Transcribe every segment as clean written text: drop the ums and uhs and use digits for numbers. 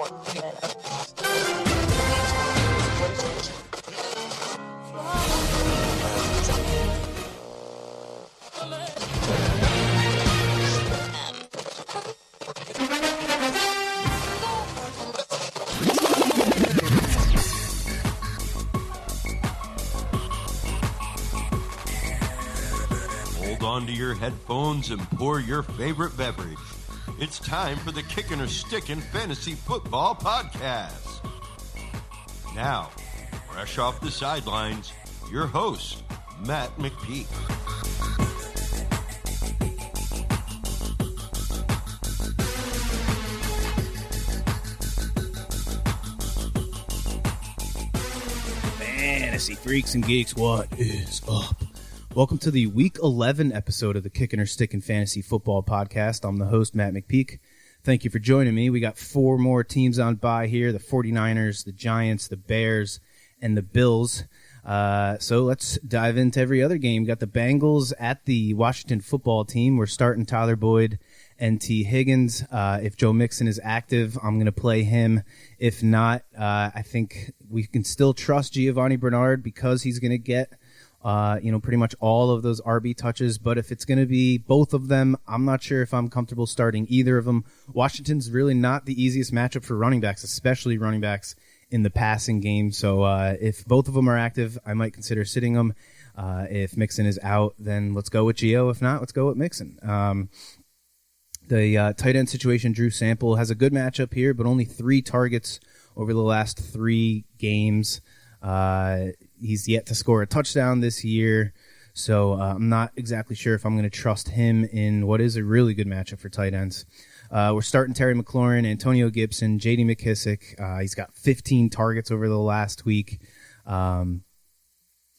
Onto your headphones and pour your favorite beverage. It's time for the Kickin or Stickin Fantasy Football Podcast. Now, fresh off the sidelines, your host, Matt McPeak. Fantasy freaks and geeks, what is up? Welcome to the Week 11 episode of the Kickin or Stickin Fantasy Football Podcast. I'm the host, Matt McPeak. Thank you for joining me. We got four more teams on bye here, the 49ers, the Giants, the Bears, and the Bills. So let's dive into every other game. We got the Bengals at the Washington football team. We're starting Tyler Boyd and T. Higgins. If Joe Mixon is active, I'm going to play him. If not, I think we can still trust Giovanni Bernard because he's going to get pretty much all of those RB touches. But if it's going to be both of them, I'm not sure if I'm comfortable starting either of them. Washington's really not the easiest matchup for running backs, especially running backs in the passing game. So if both of them are active, I might consider sitting them. If Mixon is out, then let's go with Gio. If not, let's go with Mixon. The tight end situation, Drew Sample, has a good matchup here, but only 3 targets over the last 3 games. He's yet to score a touchdown this year, so I'm not exactly sure if I'm going to trust him in what is a really good matchup for tight ends. We're starting Terry McLaurin, Antonio Gibson, J.D. McKissick. He's got 15 targets over the last week. And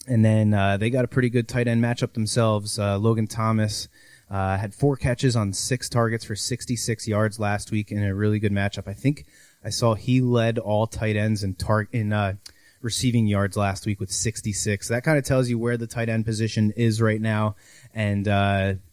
then they got a pretty good tight end matchup themselves. Logan Thomas had 4 catches on 6 targets for 66 yards last week in a really good matchup. I think I saw he led all tight ends in receiving yards last week with 66. That kind of tells you where the tight end position is right now. And,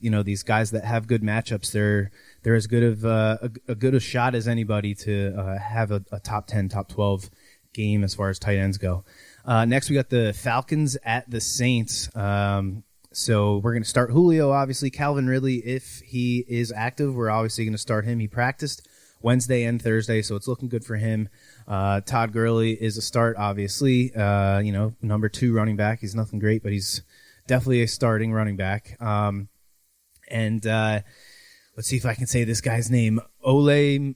these guys that have good matchups, they're as good of a good a shot as anybody to have a top 10, top 12 game as far as tight ends go. Next, we got the Falcons at the Saints. So we're going to start Julio, obviously. Calvin Ridley, if he is active, we're obviously going to start him. He practiced Wednesday and Thursday, so it's looking good for him. Todd Gurley is a start, obviously. Number 2 running back. He's nothing great, but he's definitely a starting running back. Let's see if I can say this guy's name. Olamide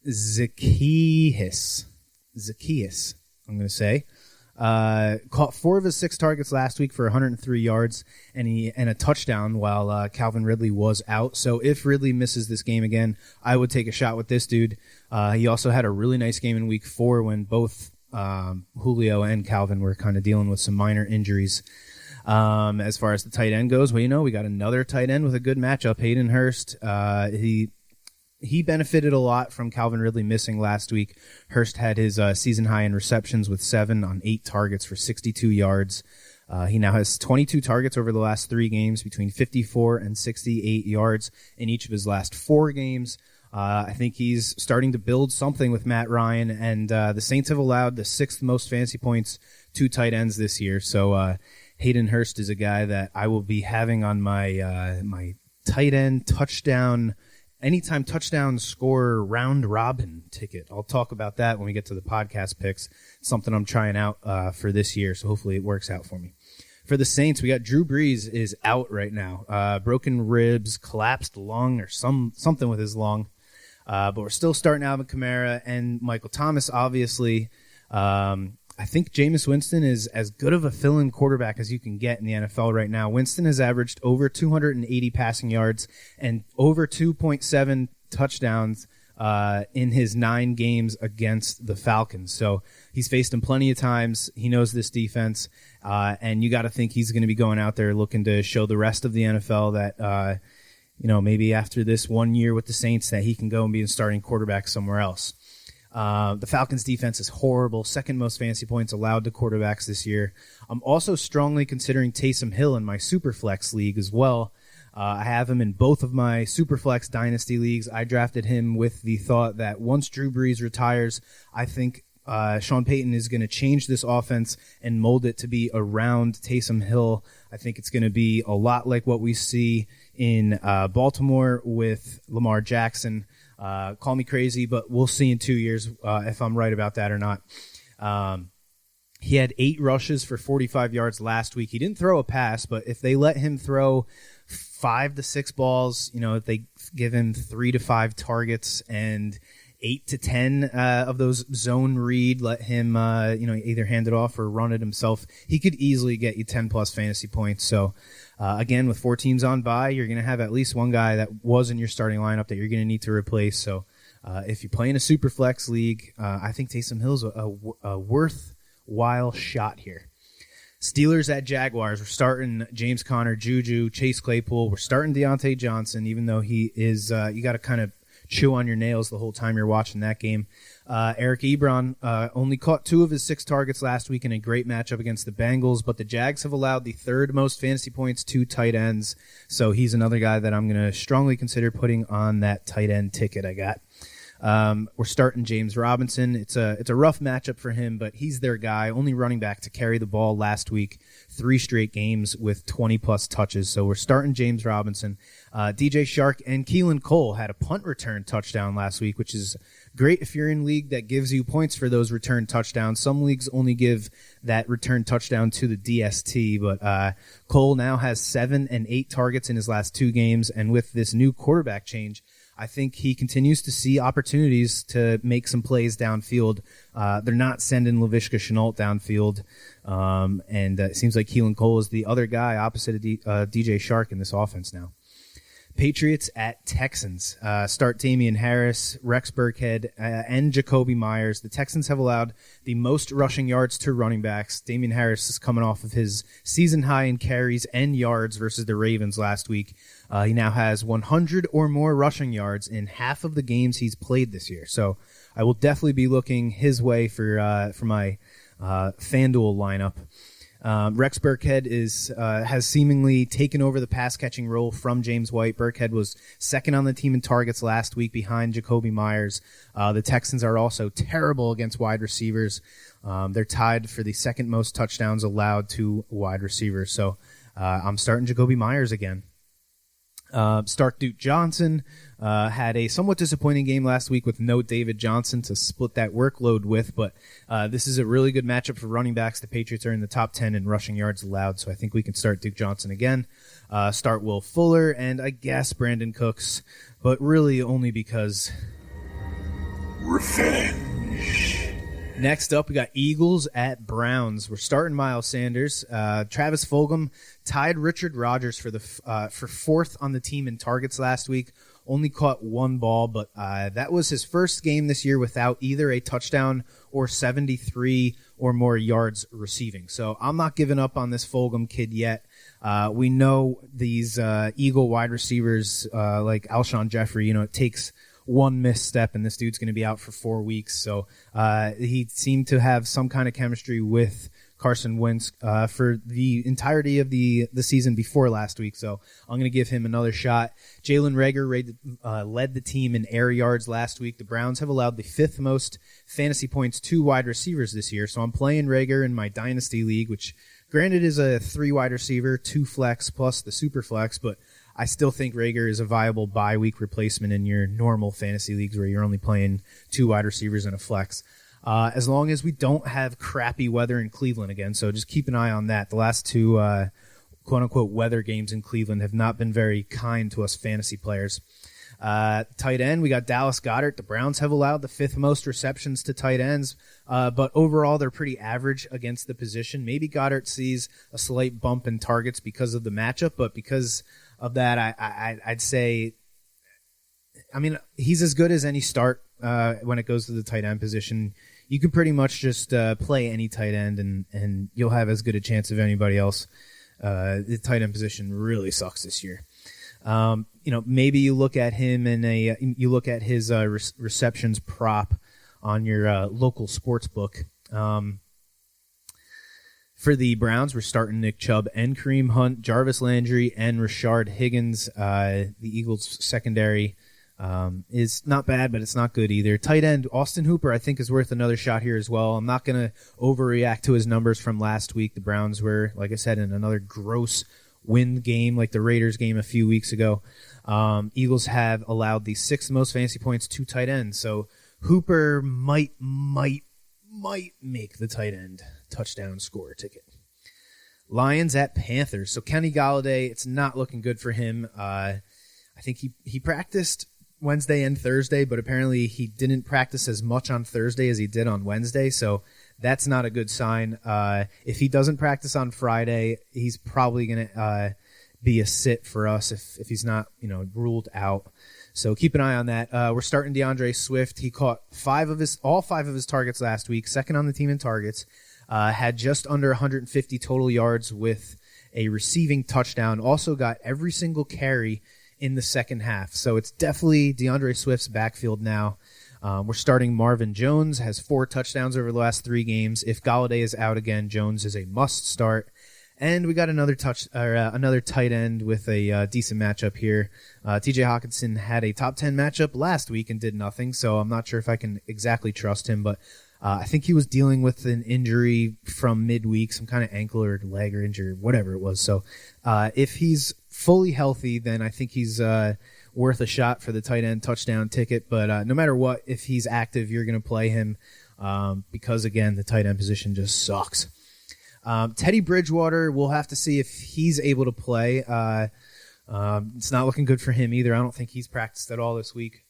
Zaccheaus, I'm going to say. Caught 4 of his 6 targets last week for 103 yards and a touchdown while Calvin Ridley was out. So if Ridley misses this game again, I would take a shot with this dude. He also had a really nice game in week 4 when both Julio and Calvin were kind of dealing with some minor injuries. As far as the tight end goes, we got another tight end with a good matchup, Hayden Hurst. He benefited a lot from Calvin Ridley missing last week. Hurst had his season high in receptions with 7 on 8 targets for 62 yards. He now has 22 targets over the last 3 games, between 54 and 68 yards in each of his last 4 games. I think he's starting to build something with Matt Ryan, and the Saints have allowed the 6th most fantasy points to tight ends this year. So Hayden Hurst is a guy that I will be having on my my tight end touchdown. Anytime touchdown scorer round robin ticket. I'll talk about that when we get to the podcast picks. It's something I'm trying out for this year, so hopefully it works out for me. For the Saints, we got Drew Brees is out right now. Broken ribs, collapsed lung, or something with his lung. But we're still starting Alvin Kamara and Michael Thomas, obviously. I think Jameis Winston is as good of a fill-in quarterback as you can get in the NFL right now. Winston has averaged over 280 passing yards and over 2.7 touchdowns in his 9 games against the Falcons. So he's faced them plenty of times. He knows this defense, and you got to think he's going to be going out there looking to show the rest of the NFL that, maybe after this 1 year with the Saints that he can go and be a starting quarterback somewhere else. The Falcons defense is horrible. 2nd most fantasy points allowed to quarterbacks this year. I'm also strongly considering Taysom Hill in my Superflex league as well. I have him in both of my Superflex Dynasty leagues. I drafted him with the thought that once Drew Brees retires, I think Sean Payton is going to change this offense and mold it to be around Taysom Hill. I think it's going to be a lot like what we see in Baltimore with Lamar Jackson. Call me crazy, but we'll see in 2 years if I'm right about that or not. He had 8 rushes for 45 yards last week. He didn't throw a pass, but if they let him throw 5 to 6 balls, if they give him 3 to 5 targets and 8 to 10 of those zone read, let him either hand it off or run it himself, he could easily get you 10 plus fantasy points. So again, with 4 teams on bye, you're going to have at least one guy that was in your starting lineup that you're going to need to replace. So if you play in a super flex league, I think Taysom Hill's a worthwhile shot here. Steelers at Jaguars. We're starting James Conner, Juju, Chase Claypool. We're starting Deontay Johnson, even though he is, you got to kind of chew on your nails the whole time you're watching that game. Eric Ebron only caught 2 of his 6 targets last week in a great matchup against the Bengals, but the Jags have allowed the 3rd most fantasy points to tight ends, so he's another guy that I'm going to strongly consider putting on that tight end ticket I got. We're starting James Robinson. It's a rough matchup for him, but he's their guy, only running back to carry the ball last week, 3 straight games with 20-plus touches. So we're starting James Robinson. DJ Shark and Keelan Cole had a punt return touchdown last week, which is great if you're in a league that gives you points for those return touchdowns. Some leagues only give that return touchdown to the DST, but Cole now has 7 and 8 targets in his last 2 games, and with this new quarterback change, I think he continues to see opportunities to make some plays downfield. They're not sending Laviska Shenault downfield, and it seems like Keelan Cole is the other guy opposite of DJ Shark in this offense now. Patriots at Texans. Start Damian Harris, Rex Burkhead, and Jacoby Myers. The Texans have allowed the most rushing yards to running backs. Damian Harris is coming off of his season high in carries and yards versus the Ravens last week. He now has 100 or more rushing yards in half of the games he's played this year. So I will definitely be looking his way for my FanDuel lineup. Rex Burkhead has seemingly taken over the pass-catching role from James White. Burkhead was second on the team in targets last week behind Jacoby Myers. The Texans are also terrible against wide receivers. They're tied for the second most touchdowns allowed to wide receivers. So I'm starting Jacoby Myers again. Start Duke Johnson had a somewhat disappointing game last week with no David Johnson to split that workload with, but this is a really good matchup for running backs. The Patriots are in the top 10 in rushing yards allowed, so I think we can start Duke Johnson again. Start Will Fuller and I guess Brandon Cooks, but really only because revenge. Next up, we got Eagles at Browns. We're starting Miles Sanders. Travis Fulgham tied Richard Rodgers for fourth on the team in targets last week. Only caught 1 ball, but that was his first game this year without either a touchdown or 73 or more yards receiving. So I'm not giving up on this Fulgham kid yet. We know these Eagle wide receivers like Alshon Jeffrey, it takes one misstep and this dude's going to be out for 4 weeks. So he seemed to have some kind of chemistry with Carson Wentz for the entirety of the season before last week. So I'm going to give him another shot. Jalen Reagor led the team in air yards last week. The Browns have allowed the 5th most fantasy points to wide receivers this year. So I'm playing Reagor in my Dynasty League, which granted is a 3 wide receiver, 2 flex plus the super flex, but I still think Reagor is a viable bye-week replacement in your normal fantasy leagues where you're only playing 2 wide receivers and a flex. As long as we don't have crappy weather in Cleveland again, so just keep an eye on that. The last 2 quote-unquote weather games in Cleveland have not been very kind to us fantasy players. Tight end, we got Dallas Goedert. The Browns have allowed the 5th most receptions to tight ends, but overall they're pretty average against the position. Maybe Goddard sees a slight bump in targets because of the matchup, but because of that, I'd say, he's as good as any start when it goes to the tight end position. You can pretty much just play any tight end, and you'll have as good a chance of anybody else. The tight end position really sucks this year. Maybe you look at him you look at his receptions prop on your local sports book. For the Browns, we're starting Nick Chubb and Kareem Hunt, Jarvis Landry, and Rashard Higgins. The Eagles' secondary is not bad, but it's not good either. Tight end, Austin Hooper, I think is worth another shot here as well. I'm not going to overreact to his numbers from last week. The Browns were, like I said, in another gross win game like the Raiders game a few weeks ago. Eagles have allowed the 6th most fantasy points to tight ends, so Hooper might make the tight end touchdown score ticket. Lions at Panthers. So Kenny Golladay, it's not looking good for him. I think he practiced Wednesday and Thursday, but apparently he didn't practice as much on Thursday as he did on Wednesday, so that's not a good sign. If he doesn't practice on Friday, he's probably going to be a sit for us if he's not ruled out. So keep an eye on that. We're starting DeAndre Swift. He caught all five of his targets last week, second on the team in targets. Had just under 150 total yards with a receiving touchdown. Also got every single carry in the second half. So it's definitely DeAndre Swift's backfield now. We're starting Marvin Jones, has 4 touchdowns over the last 3 games. If Golladay is out again, Jones is a must start. And we got another tight end with a decent matchup here. T.J. Hawkinson had a top 10 matchup last week and did nothing, so I'm not sure if I can exactly trust him, but I think he was dealing with an injury from midweek, some kind of ankle or leg or injury, whatever it was. So if he's fully healthy, then I think he's worth a shot for the tight end touchdown ticket. But no matter what, if he's active, you're going to play him because, again, the tight end position just sucks. Teddy Bridgewater, we'll have to see if he's able to play. It's not looking good for him either. I don't think he's practiced at all this week.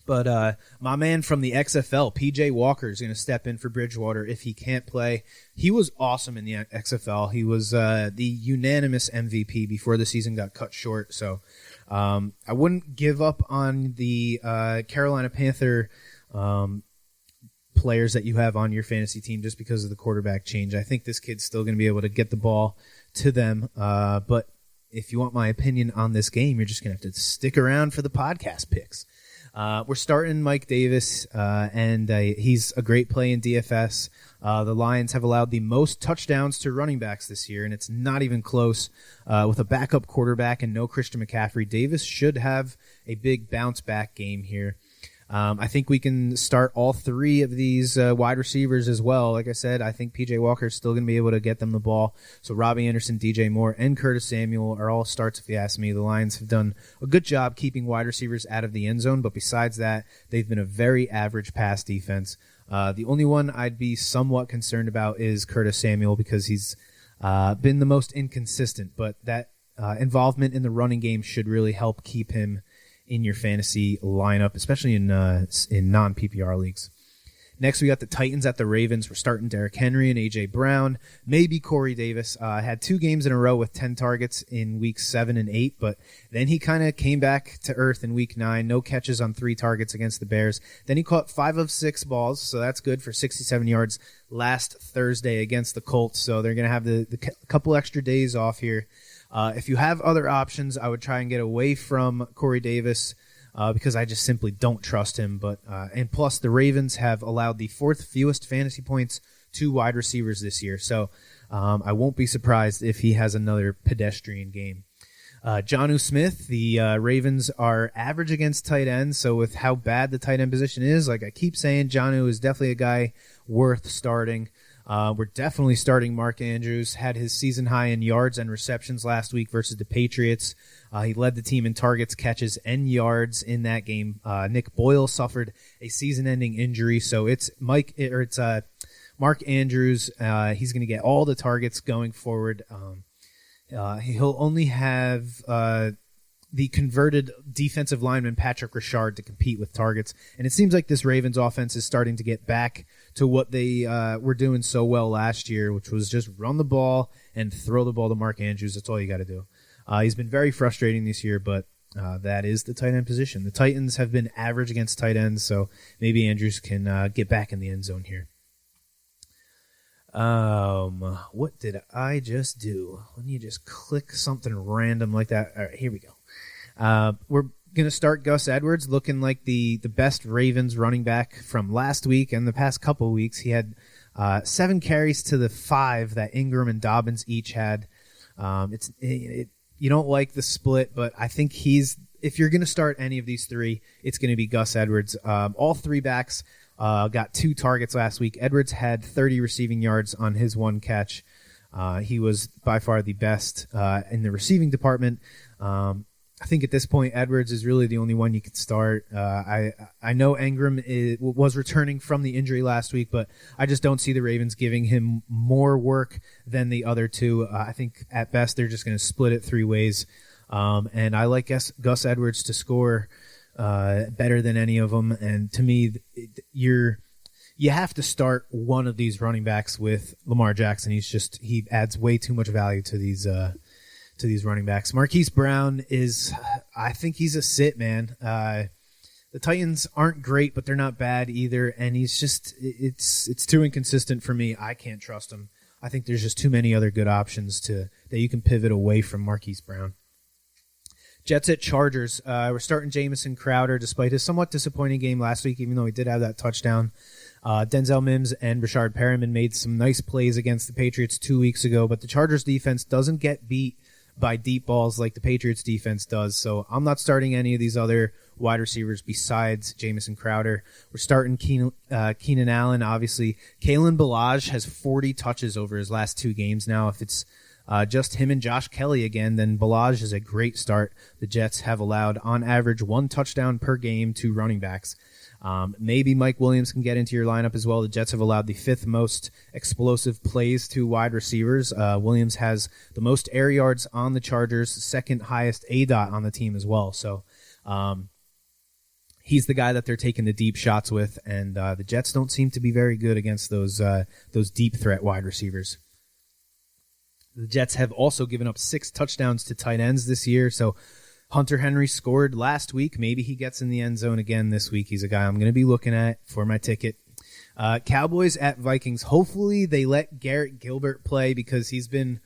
But my man from the XFL, PJ Walker, is going to step in for Bridgewater if he can't play. He was awesome in the XFL. He was the unanimous MVP before the season got cut short. So I wouldn't give up on the Carolina Panther players that you have on your fantasy team just because of the quarterback change. I think this kid's still going to be able to get the ball to them. But if you want my opinion on this game, you're just going to have to stick around for the podcast picks. We're starting Mike Davis, and he's a great play in DFS. The Lions have allowed the most touchdowns to running backs this year, and it's not even close. With a backup quarterback and no Christian McCaffrey, Davis should have a big bounce-back game here. I think we can start all 3 of these wide receivers as well. Like I said, I think P.J. Walker is still going to be able to get them the ball. So Robbie Anderson, DJ Moore, and Curtis Samuel are all starts if you ask me. The Lions have done a good job keeping wide receivers out of the end zone, but besides that, they've been a very average pass defense. The only one I'd be somewhat concerned about is Curtis Samuel because he's been the most inconsistent, but that involvement in the running game should really help keep him in your fantasy lineup, especially in non-PPR leagues. Next, we got the Titans at the Ravens. We're starting Derrick Henry and A.J. Brown, maybe Corey Davis. Had 2 games in a row with 10 targets in weeks 7 and 8, but then he kind of came back to earth in week 9. No catches on 3 targets against the Bears. Then he caught 5 of 6 balls, so that's good for 67 yards last Thursday against the Colts. So they're going to have the couple extra days off here. If you have other options, I would try and get away from Corey Davis because I just simply don't trust him. And plus, the Ravens have allowed the 4th fewest fantasy points to wide receivers this year. So I won't be surprised if he has another pedestrian game. Jonnu Smith, the Ravens are average against tight ends. So with how bad the tight end position is, like I keep saying, Jonnu is definitely a guy worth starting. We're definitely starting Mark Andrews. Had his season high in yards and receptions last week versus the Patriots. He led the team in targets, catches, and yards in that game. Nick Boyle suffered a season-ending injury, so it's Mark Andrews. He's going to get all the targets going forward. He'll only have the converted defensive lineman Patrick Ricard to compete with targets. And it seems like this Ravens offense is starting to get back to what they were doing so well last year, which was just run the ball and throw the ball to Mark Andrews. That's all you got to do. He's been very frustrating this year, but that is the tight end position. The Titans have been average against tight ends, so maybe Andrews can get back in the end zone here. What did I just do? Let me just click something random like that. All right, here we go. We're going to start Gus Edwards, looking like the best Ravens running back from last week and the past couple weeks. He had 7 carries to the 5 that Ingram and Dobbins each had. You don't like the split, but I think if you're going to start any of these three, it's going to be Gus Edwards. All 3 backs got 2 targets last week. Edwards had 30 receiving yards on his 1 catch. He was by far the best in the receiving department. I think at this point, Edwards is really the only one you could start. I know Ingram was returning from the injury last week, but I just don't see the Ravens giving him more work than the other 2. I think at best they're just going to split it 3 ways. And I like Gus Edwards to score better than any of them. And to me, you have to start one of these running backs with Lamar Jackson. He adds way too much value to these running backs. Marquise Brown I think he's a sit, man. The Titans aren't great, but they're not bad either. And it's too inconsistent for me. I can't trust him. I think there's just too many other good options that you can pivot away from Marquise Brown. Jets at Chargers. We're starting Jamison Crowder despite his somewhat disappointing game last week, even though he did have that touchdown. Denzel Mims and Rashard Perriman made some nice plays against the Patriots 2 weeks ago, but the Chargers defense doesn't get beat by deep balls like the Patriots defense does. So I'm not starting any of these other wide receivers besides Jamison Crowder. We're starting Keenan Allen, obviously. Kalen Ballage has 40 touches over his last 2 games now. If it's just him and Josh Kelly again, then Ballage is a great start. The Jets have allowed, on average, 1 touchdown per game to running backs. Maybe Mike Williams can get into your lineup as well. The Jets have allowed the 5th most explosive plays to wide receivers. Williams has the most air yards on the Chargers, 2nd highest ADOT on the team as well. So he's the guy that they're taking the deep shots with, and the Jets don't seem to be very good against those deep threat wide receivers. The Jets have also given up 6 touchdowns to tight ends this year, so Hunter Henry scored last week. Maybe he gets in the end zone again this week. He's a guy I'm going to be looking at for my ticket. Cowboys at Vikings. Hopefully they let Garrett Gilbert play because he's been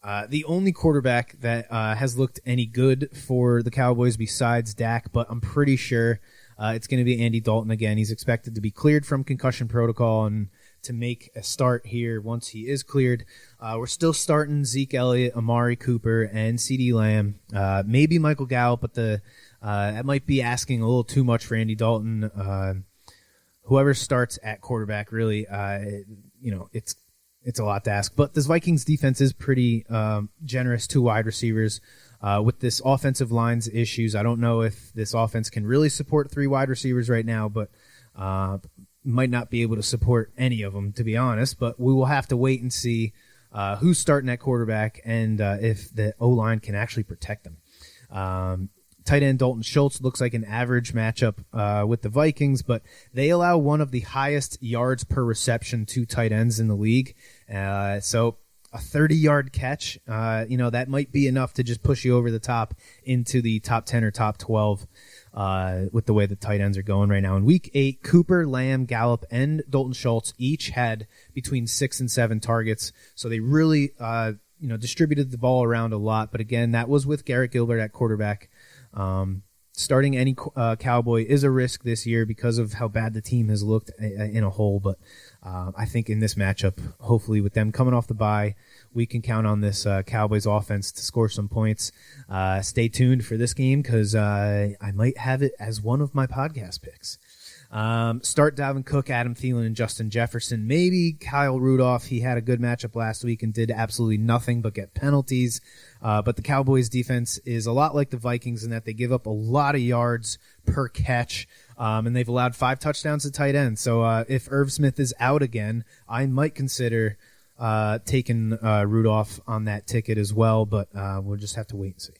the only quarterback that has looked any good for the Cowboys besides Dak, but I'm pretty sure it's going to be Andy Dalton again. He's expected to be cleared from concussion protocol and to make a start here once he is cleared. We're still starting Zeke Elliott, Amari Cooper, and CeeDee Lamb. Maybe Michael Gallup, but that might be asking a little too much for Andy Dalton. Whoever starts at quarterback, really, it's a lot to ask. But this Vikings defense is pretty generous to wide receivers. With this offensive line's issues, I don't know if this offense can really support 3 wide receivers right now, but might not be able to support any of them, to be honest. But we will have to wait and see who's starting at quarterback and if the O-line can actually protect them. Tight end Dalton Schultz looks like an average matchup with the Vikings, but they allow one of the highest yards per reception to tight ends in the league. So a 30-yard catch, that might be enough to just push you over the top into the top 10 or top 12 with the way the tight ends are going right now. In Week 8, Cooper, Lamb, Gallup, and Dalton Schultz each had between 6 and 7 targets. So they really distributed the ball around a lot. But again, that was with Garrett Gilbert at quarterback. Starting any Cowboy is a risk this year because of how bad the team has looked in a whole. But I think in this matchup, hopefully with them coming off the bye, we can count on this Cowboys offense to score some points. Stay tuned for this game because I might have it as one of my podcast picks. Start Dalvin Cook, Adam Thielen, and Justin Jefferson. Maybe Kyle Rudolph. He had a good matchup last week and did absolutely nothing but get penalties. But the Cowboys defense is a lot like the Vikings in that they give up a lot of yards per catch. And they've allowed 5 touchdowns to tight end. So if Irv Smith is out again, I might consider taking Rudolph on that ticket as well. But we'll just have to wait and see.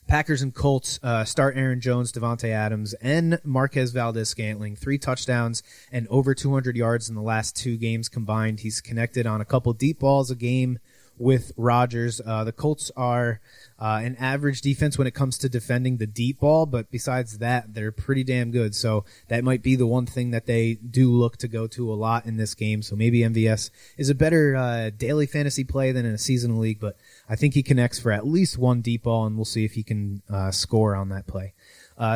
Packers and Colts start Aaron Jones, Devontae Adams, and Marquez Valdez-Scantling. 3 touchdowns and over 200 yards in the last 2 games combined. He's connected on a couple deep balls a game with Rodgers. The Colts are an average defense when it comes to defending the deep ball, but besides that, they're pretty damn good. So that might be the one thing that they do look to go to a lot in this game. So maybe MVS is a better daily fantasy play than in a seasonal league, but I think he connects for at least 1 deep ball, and we'll see if he can score on that play.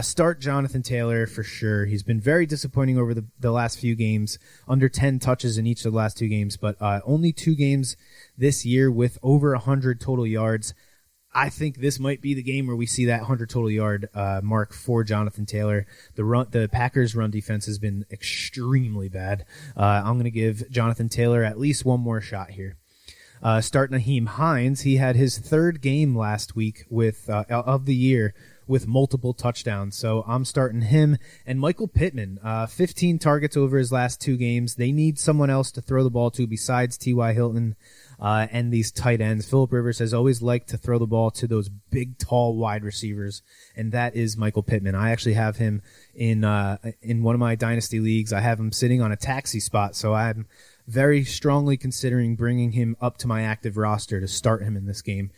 Start Jonathan Taylor for sure. He's been very disappointing over the last few games, under 10 touches in each of the last 2 games, but only 2 games this year with over 100 total yards. I think this might be the game where we see that 100 total yard mark for Jonathan Taylor. The Packers' run defense has been extremely bad. I'm going to give Jonathan Taylor at least one more shot here. Start Nyheim Hines. He had his 3rd game last week of the year with multiple touchdowns. So I'm starting him. And Michael Pittman, 15 targets over his last 2 games. They need someone else to throw the ball to besides T.Y. Hilton and these tight ends. Phillip Rivers has always liked to throw the ball to those big, tall wide receivers, and that is Michael Pittman. I actually have him in one of my dynasty leagues. I have him sitting on a taxi spot, so I'm very strongly considering bringing him up to my active roster to start him in this game.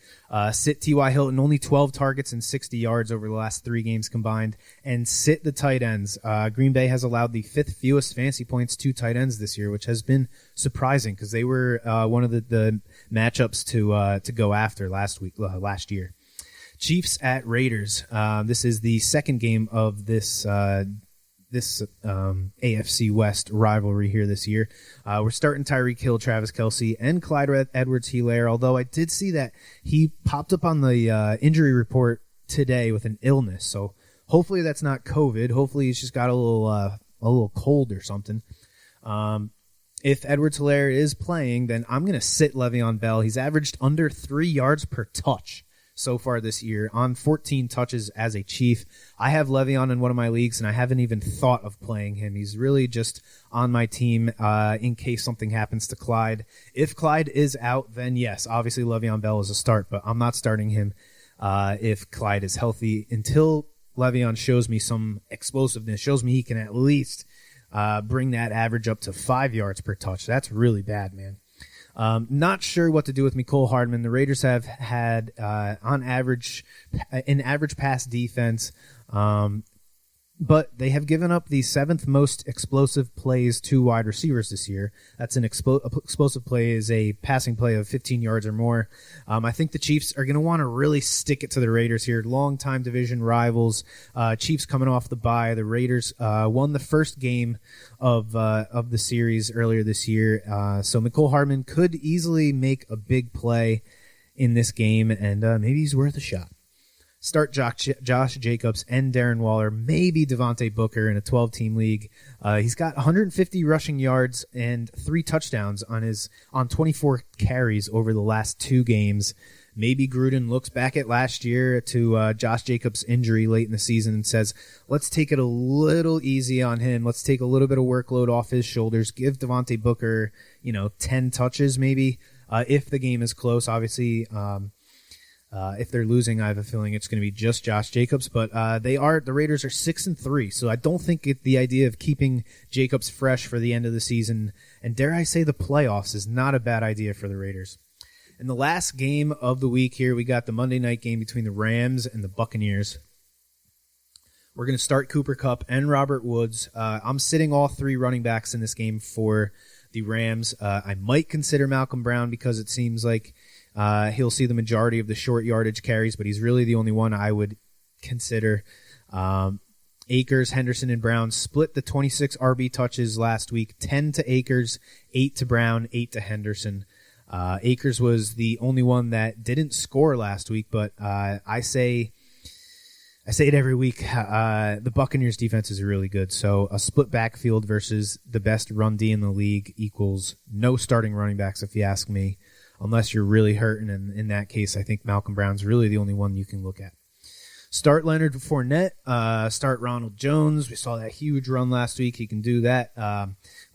Sit T.Y. Hilton, only 12 targets and 60 yards over the last 3 games combined, and sit the tight ends. Green Bay has allowed the 5th fewest fantasy points to tight ends this year, which has been surprising because they were one of the matchups to go after last year. Chiefs at Raiders. This is the second game of this AFC West rivalry here this year. We're starting Tyreek Hill, Travis Kelce, and Clyde Edwards-Helaire, although I did see that he popped up on the injury report today with an illness. So hopefully that's not COVID. Hopefully he's just got a little cold or something. If Edwards-Helaire is playing, then I'm going to sit Le'Veon Bell. He's averaged under 3 yards per touch so far this year on 14 touches as a Chief. I have Le'Veon in one of my leagues, and I haven't even thought of playing him. He's really just on my team in case something happens to Clyde. If Clyde is out, then yes, obviously Le'Veon Bell is a start, but I'm not starting him if Clyde is healthy until Le'Veon shows me some explosiveness, shows me he can at least bring that average up to 5 yards per touch. That's really bad, man. Not sure what to do with Mecole Hardman. The Raiders have had, on average, an average pass defense, but they have given up the 7th most explosive plays to wide receivers this year. That's an explosive play is a passing play of 15 yards or more. I think the Chiefs are going to want to really stick it to the Raiders here. Long-time division rivals. Chiefs coming off the bye. The Raiders won the first game of the series earlier this year. So Mecole Hardman could easily make a big play in this game, and maybe he's worth a shot. Start Josh Jacobs and Darren Waller, maybe Devontae Booker in a 12-team league. He's got 150 rushing yards and 3 touchdowns on 24 carries over the last 2 games. Maybe Gruden looks back at last year to Josh Jacobs' injury late in the season and says, let's take it a little easy on him. Let's take a little bit of workload off his shoulders. Give Devontae Booker, 10 touches maybe if the game is close. Obviously, if they're losing, I have a feeling it's going to be just Josh Jacobs, but the Raiders are 6-3, so I don't think the idea of keeping Jacobs fresh for the end of the season, and dare I say the playoffs, is not a bad idea for the Raiders. In the last game of the week here, we got the Monday night game between the Rams and the Buccaneers. We're going to start Cooper Kupp and Robert Woods. I'm sitting all 3 running backs in this game for the Rams. I might consider Malcolm Brown because it seems like he'll see the majority of the short yardage carries, but he's really the only one I would consider. Akers, Henderson, and Brown split the 26 RB touches last week, 10 to Akers, 8 to Brown, 8 to Henderson. Akers was the only one that didn't score last week, but I say it every week. The Buccaneers defense is really good, so a split backfield versus the best run D in the league equals no starting running backs, if you ask me. Unless you're really hurting, and in that case, I think Malcolm Brown's really the only one you can look at. Start Leonard Fournette. Start Ronald Jones. We saw that huge run last week. He can do that.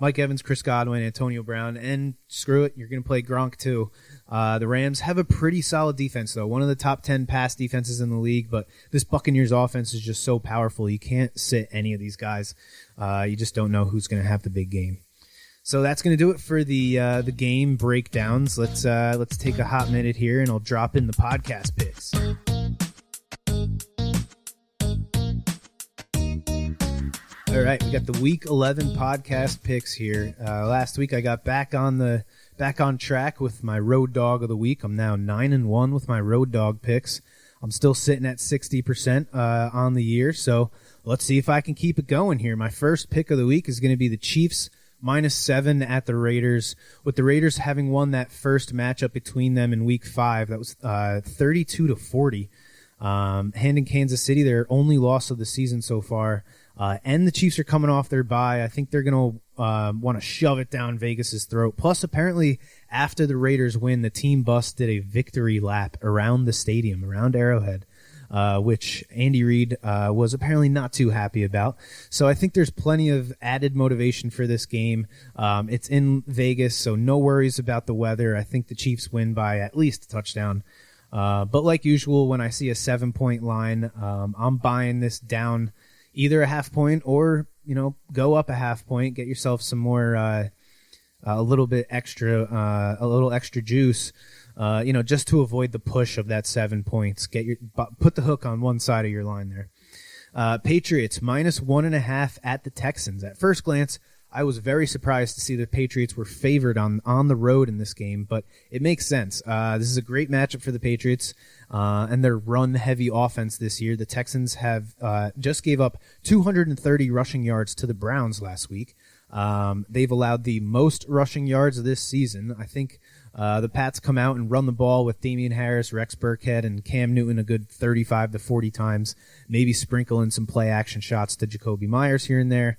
Mike Evans, Chris Godwin, Antonio Brown, and screw it, you're going to play Gronk too. The Rams have a pretty solid defense, though. One of the top 10 pass defenses in the league, but this Buccaneers offense is just so powerful. You can't sit any of these guys. You just don't know who's going to have the big game. So that's going to do it for the game breakdowns. Let's take a hot minute here, and I'll drop in the podcast picks. All right, we got the Week 11 podcast picks here. Last week I got back on track with my road dog of the week. I'm now 9-1 with my road dog picks. I'm still sitting at 60% on the year, so let's see if I can keep it going here. My first pick of the week is going to be the Chiefs -7 at the Raiders, with the Raiders having won that first matchup between them in Week 5. That was 32-40. Handing Kansas City their only loss of the season so far. And the Chiefs are coming off their bye. I think they're going to want to shove it down Vegas's throat. Plus, apparently, after the Raiders win, the team bus did a victory lap around the stadium, around Arrowhead, which Andy Reid was apparently not too happy about. So I think there's plenty of added motivation for this game. It's in Vegas, so no worries about the weather. I think the Chiefs win by at least a touchdown. But like usual, when I see a 7-point line, I'm buying this down either a half point or, go up a half point, get yourself some more, a little extra juice, just to avoid the push of that 7 points. Put the hook on one side of your line there. Patriots -1.5 at the Texans. At first glance, I was very surprised to see the Patriots were favored on the road in this game, but it makes sense. This is a great matchup for the Patriots and their run-heavy offense this year. The Texans have just gave up 230 rushing yards to the Browns last week. They've allowed the most rushing yards of this season. I think the Pats come out and run the ball with Damian Harris, Rex Burkhead, and Cam Newton a good 35 to 40 times, maybe sprinkle in some play-action shots to Jacoby Myers here and there.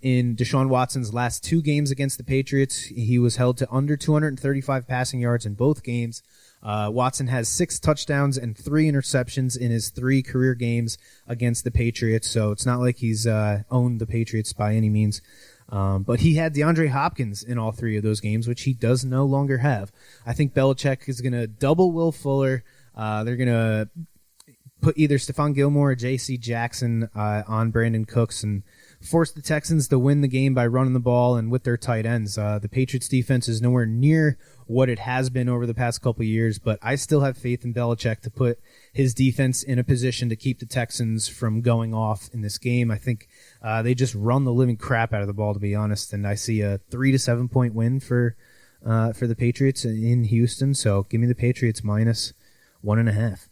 In Deshaun Watson's last 2 games against the Patriots, he was held to under 235 passing yards in both games. Watson has 6 touchdowns and 3 interceptions in his 3 career games against the Patriots, so it's not like he's owned the Patriots by any means. But he had DeAndre Hopkins in all 3 of those games, which he does no longer have. I think Belichick is going to double Will Fuller. They're going to put either Stephon Gilmore or J.C. Jackson on Brandon Cooks and force the Texans to win the game by running the ball and with their tight ends. The Patriots defense is nowhere near what it has been over the past couple of years, but I still have faith in Belichick to put his defense in a position to keep the Texans from going off in this game. I think they just run the living crap out of the ball, to be honest, and I see a 3 to 7 point win for the Patriots in Houston. So give me the Patriots -1.5.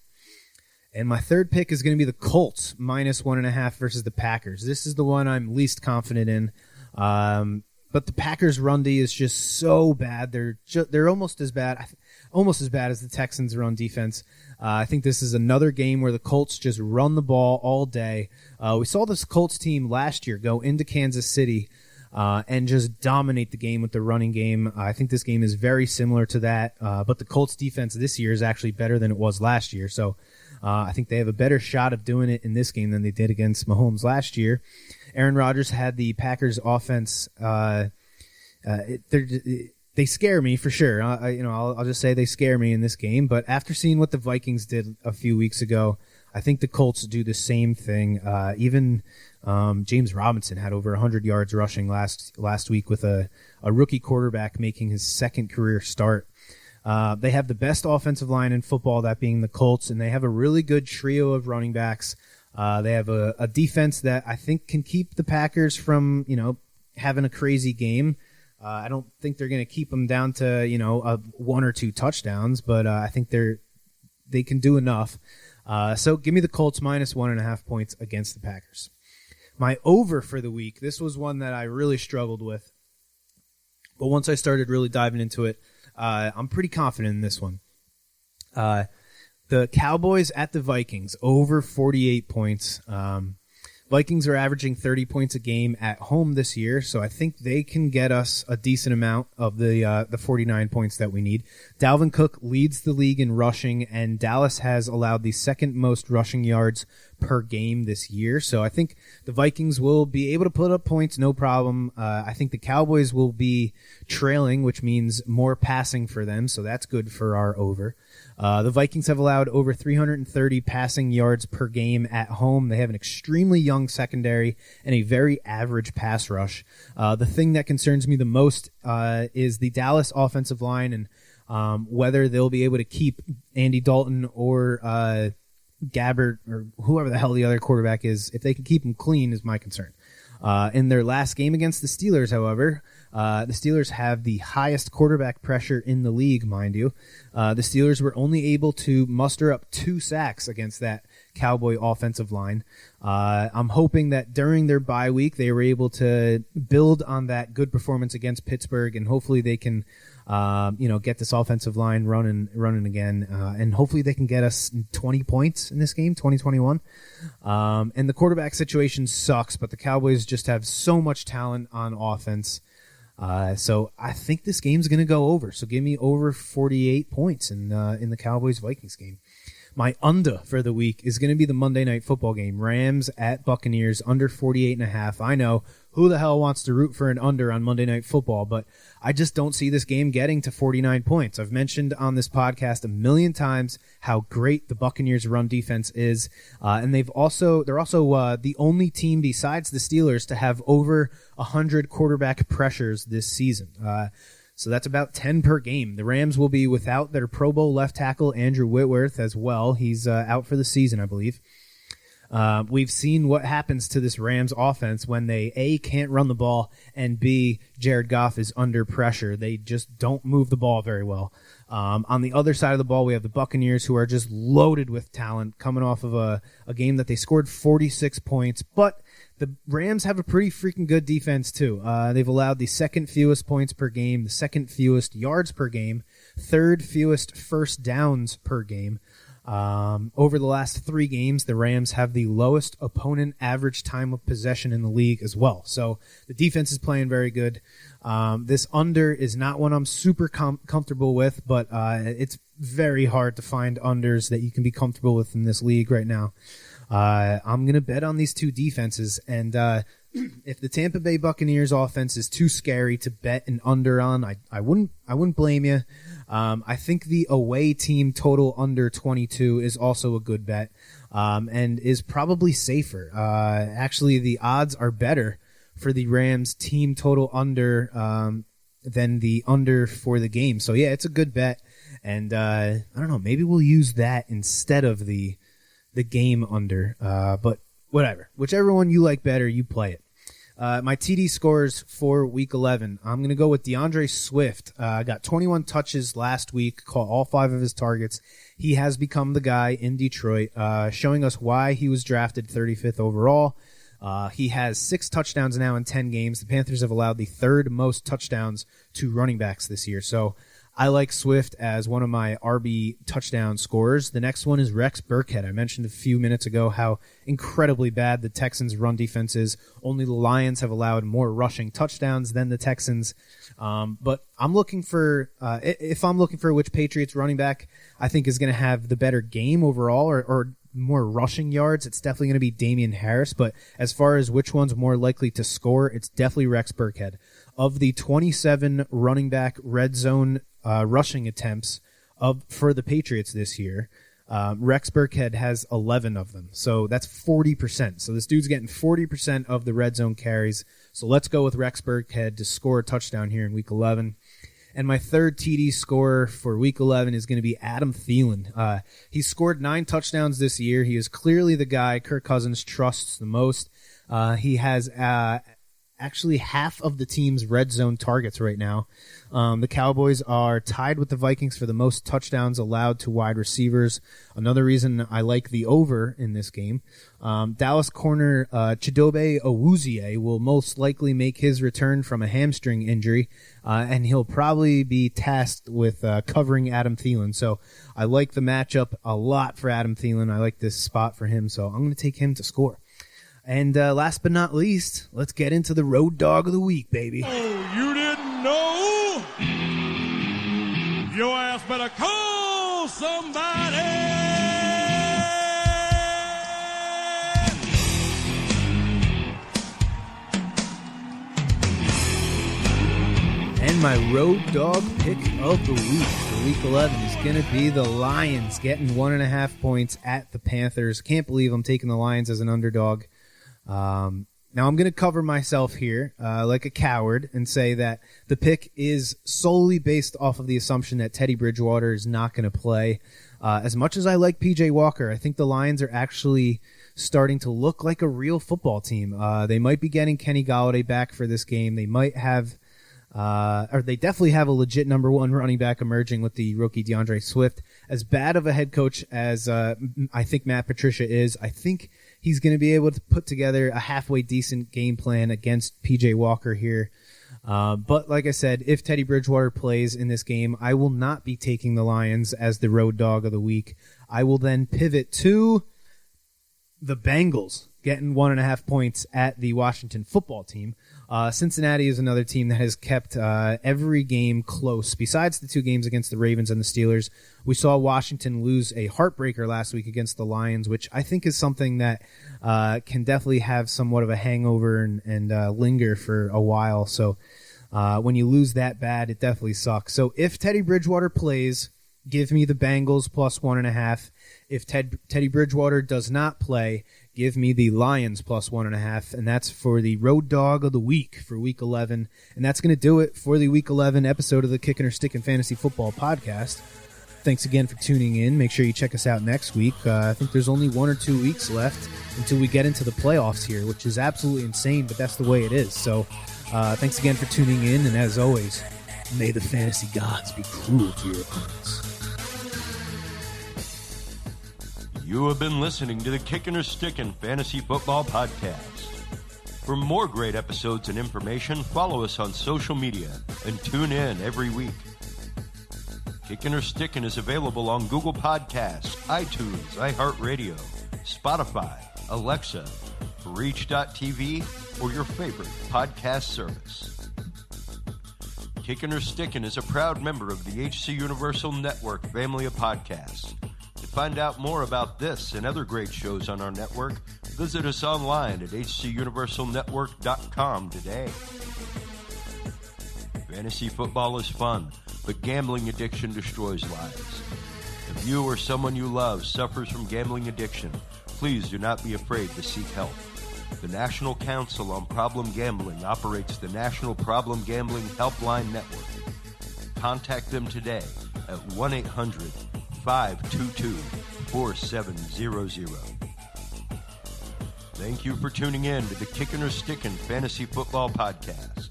And my third pick is going to be the Colts -1.5 versus the Packers. This is the one I'm least confident in. But the Packers' run D is just so bad. They're almost as bad as the Texans' run defense. I think this is another game where the Colts just run the ball all day. We saw this Colts team last year go into Kansas City and just dominate the game with the running game. I think this game is very similar to that. But the Colts defense this year is actually better than it was last year. So I think they have a better shot of doing it in this game than they did against Mahomes last year. Aaron Rodgers had the Packers offense. They scare me for sure. I'll just say they scare me in this game. But after seeing what the Vikings did a few weeks ago, I think the Colts do the same thing. Even James Robinson had over 100 yards rushing last week with a rookie quarterback making his second career start. They have the best offensive line in football, that being the Colts, and they have a really good trio of running backs. They have a defense that I think can keep the Packers from, having a crazy game. I don't think they're going to keep them down to, 1 or 2 touchdowns, but I think they can do enough. So give me the Colts -1.5 points against the Packers. My over for the week, this was one that I really struggled with. But once I started really diving into it, I'm pretty confident in this one. The Cowboys at the Vikings, over 48 points. Vikings are averaging 30 points a game at home this year, so I think they can get us a decent amount of the 49 points that we need. Dalvin Cook leads the league in rushing, and Dallas has allowed the second most rushing yards per game this year, so I think the Vikings will be able to put up points, no problem. I think the Cowboys will be trailing, which means more passing for them, so that's good for our over. The Vikings have allowed over 330 passing yards per game at home. They have an extremely young secondary and a very average pass rush. The thing that concerns me the most is the Dallas offensive line and whether they'll be able to keep Andy Dalton or Gabbert or whoever the hell the other quarterback is. If they can keep him clean is my concern. In their last game against the Steelers, however, The Steelers have the highest quarterback pressure in the league, mind you. The Steelers were only able to muster up 2 sacks against that Cowboy offensive line. I'm hoping that during their bye week, they were able to build on that good performance against Pittsburgh, and hopefully they can get this offensive line running again, and hopefully they can get us 20 points in this game, 2021. And the quarterback situation sucks, but the Cowboys just have so much talent on offense. So I think this game's going to go over. So give me over 48 points in the Cowboys-Vikings game. My under for the week is going to be the Monday Night Football game. Rams at Buccaneers, under 48.5. I know, who the hell wants to root for an under on Monday Night Football, but I just don't see this game getting to 49 points. I've mentioned on this podcast a million times how great the Buccaneers' run defense is, and they're also the only team besides the Steelers to have over 100 quarterback pressures this season. So that's about 10 per game. The Rams will be without their Pro Bowl left tackle, Andrew Whitworth, as well. He's out for the season, I believe. We've seen what happens to this Rams offense when they, A, can't run the ball, and B, Jared Goff is under pressure. They just don't move the ball very well. On the other side of the ball, we have the Buccaneers, who are just loaded with talent, coming off of a game that they scored 46 points, but the Rams have a pretty freaking good defense, too. They've allowed the second fewest points per game, the second fewest yards per game, third fewest first downs per game. Over the last 3 games, the Rams have the lowest opponent average time of possession in the league as well. So the defense is playing very good. This under is not one I'm super comfortable with, but it's very hard to find unders that you can be comfortable with in this league right now. I'm going to bet on these 2 defenses, and if the Tampa Bay Buccaneers offense is too scary to bet an under on, I wouldn't blame you. I think the away team total under 22 is also a good bet, and is probably safer. Actually, the odds are better for the Rams team total under than the under for the game. So yeah, it's a good bet, and I don't know, maybe we'll use that instead of the game under, but whatever. Whichever one you like better, you play it. My TD scores for Week 11. I'm going to go with DeAndre Swift. Got 21 touches last week, caught all 5 of his targets. He has become the guy in Detroit, showing us why he was drafted 35th overall. He has 6 touchdowns now in 10 games. The Panthers have allowed the 3rd most touchdowns to running backs this year. So I like Swift as one of my RB touchdown scorers. The next one is Rex Burkhead. I mentioned a few minutes ago how incredibly bad the Texans' run defense is. Only the Lions have allowed more rushing touchdowns than the Texans. But I'm looking for, if I'm looking for which Patriots running back I think is going to have the better game overall or more rushing yards, it's definitely going to be Damian Harris. But as far as which one's more likely to score, it's definitely Rex Burkhead. Of the 27 running back red zone rushing attempts for the Patriots this year, Rex Burkhead has 11 of them. So that's 40%. So this dude's getting 40% of the red zone carries. So let's go with Rex Burkhead to score a touchdown here in Week 11. And my third TD scorer for Week 11 is going to be Adam Thielen. He's scored 9 touchdowns this year. He is clearly the guy Kirk Cousins trusts the most. He has actually half of the team's red zone targets right now. The Cowboys are tied with the Vikings for the most touchdowns allowed to wide receivers. Another reason I like the over in this game. Dallas corner Chidobe Awuzie will most likely make his return from a hamstring injury, and he'll probably be tasked with covering Adam Thielen. So I like the matchup a lot for Adam Thielen. I like this spot for him, so I'm going to take him to score. And last but not least, let's get into the road dog of the week, baby. Oh, you didn't know? Your ass better call somebody. And my road dog pick of the week for Week 11 is going to be the Lions getting 1.5 points at the Panthers. Can't believe I'm taking the Lions as an underdog. Now I'm going to cover myself here like a coward and say that the pick is solely based off of the assumption that Teddy Bridgewater is not going to play. As much as I like PJ Walker, I think the Lions are actually starting to look like a real football team. They might be getting Kenny Golladay back for this game. They might have or they definitely have a legit number one running back emerging with the rookie DeAndre Swift. As bad of a head coach as I think Matt Patricia is, I think he's going to be able to put together a halfway decent game plan against PJ Walker here. But like I said, if Teddy Bridgewater plays in this game, I will not be taking the Lions as the road dog of the week. I will then pivot to the Bengals getting 1.5 points at the Washington football team. Cincinnati is another team that has kept every game close. Besides the 2 games against the Ravens and the Steelers, we saw Washington lose a heartbreaker last week against the Lions, which I think is something that can definitely have somewhat of a hangover and linger for a while. So when you lose that bad, it definitely sucks. So if Teddy Bridgewater plays, give me the Bengals plus 1.5. If Teddy Bridgewater does not play, give me the Lions plus 1.5, and that's for the road dog of the week for Week 11. And that's going to do it for the Week 11 episode of the Kickin' or Stickin' Fantasy Football Podcast. Thanks again for tuning in. Make sure you check us out next week. I think there's only 1 or 2 weeks left until we get into the playoffs here, which is absolutely insane, but that's the way it is. So thanks again for tuning in, and as always, may the fantasy gods be cruel to your opponents. You have been listening to the Kickin' or Stickin' Fantasy Football Podcast. For more great episodes and information, follow us on social media and tune in every week. Kickin' or Stickin' is available on Google Podcasts, iTunes, iHeartRadio, Spotify, Alexa, Reach.tv, or your favorite podcast service. Kickin' or Stickin' is a proud member of the HC Universal Network family of podcasts. To find out more about this and other great shows on our network, visit us online at hcuniversalnetwork.com today. Fantasy football is fun, but gambling addiction destroys lives. If you or someone you love suffers from gambling addiction, please do not be afraid to seek help. The National Council on Problem Gambling operates the National Problem Gambling Helpline Network. Contact them today at 1-800-522-4700. Thank you for tuning in to the Kickin' or Stickin' Fantasy Football Podcast.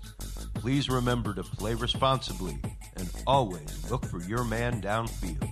Please remember to play responsibly and always look for your man downfield.